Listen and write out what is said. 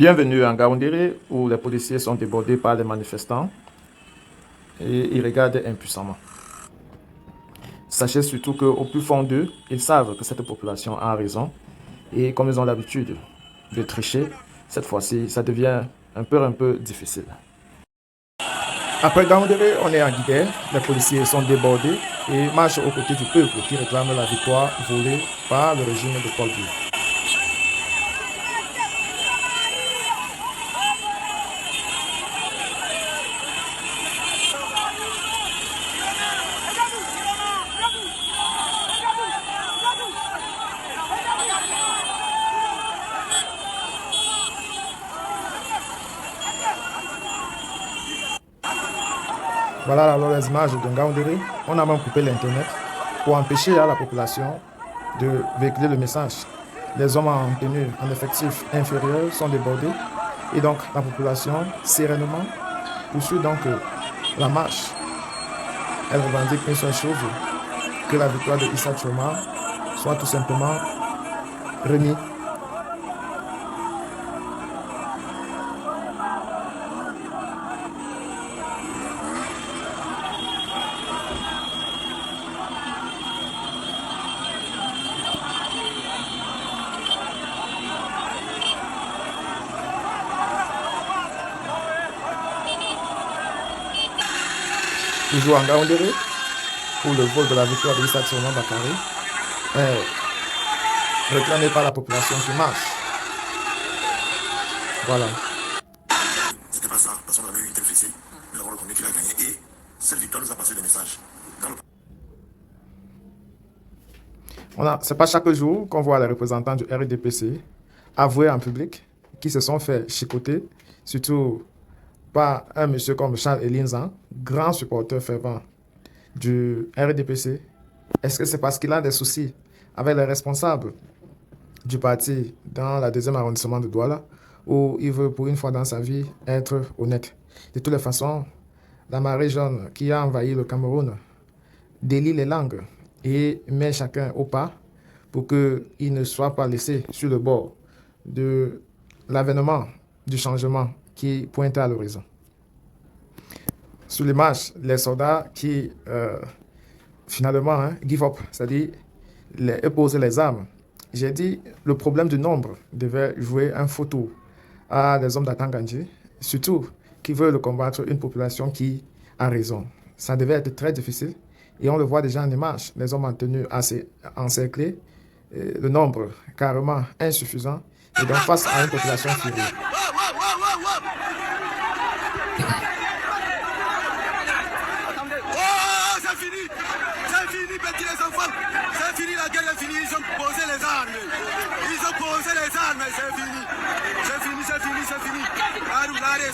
Bienvenue en Gaoundéré où les policiers sont débordés par les manifestants et ils regardent impuissamment. Sachez surtout qu'au plus fond d'eux, ils savent que cette population a raison et comme ils ont l'habitude de tricher, cette fois-ci, ça devient un peu difficile. Après Gaoundéré, on est en Guinée, les policiers sont débordés et marchent aux côtés du peuple qui réclame la victoire volée par le régime de Paul Biya. Voilà alors les images de Ngaoundéré. On a même coupé l'internet pour empêcher la population de véhiculer le message. Les hommes en tenue, en effectif inférieur sont débordés et donc la population sereinement poursuit donc la marche. Elle revendique une seule chose, que la victoire de Issa Tchoma soit tout simplement remise. Toujours en Gaoundéré pour le vol de la victoire de Issa Tchoma Bakary, réclamé par la population qui marche. Voilà. C'était pas ça, parce qu'on avait eu une telle fessée, nous avons reconnu qu'il a gagné et cette victoire nous a passé des messages. C'est pas chaque jour qu'on voit les représentants du RDPC avouer en public qu'ils se sont fait chicoter, surtout par un monsieur comme Charles Elinzan, grand supporter fervent du RDPC. Est-ce que c'est parce qu'il a des soucis avec les responsables du parti dans la 2e arrondissement de Douala, ou il veut pour une fois dans sa vie être honnête? De toutes les façons, la marée jaune qui a envahi le Cameroun délie les langues et met chacun au pas pour qu'il ne soit pas laissé sur le bord de l'avènement du changement qui pointe à l'horizon. Sur l'image, les soldats qui finalement give up, c'est-à-dire poser les armes. J'ai dit le problème du nombre devait jouer un faux tour à des hommes d'Atangandji, surtout qui veulent combattre une population qui a raison. Ça devait être très difficile et on le voit déjà en image, les hommes en tenue assez encerclés, le nombre carrément insuffisant et donc face à une population furieuse. Les enfants, c'est fini, la guerre est finie, ils ont posé les armes. Ils ont posé les armes, c'est fini. C'est fini, c'est fini, c'est fini. Allez,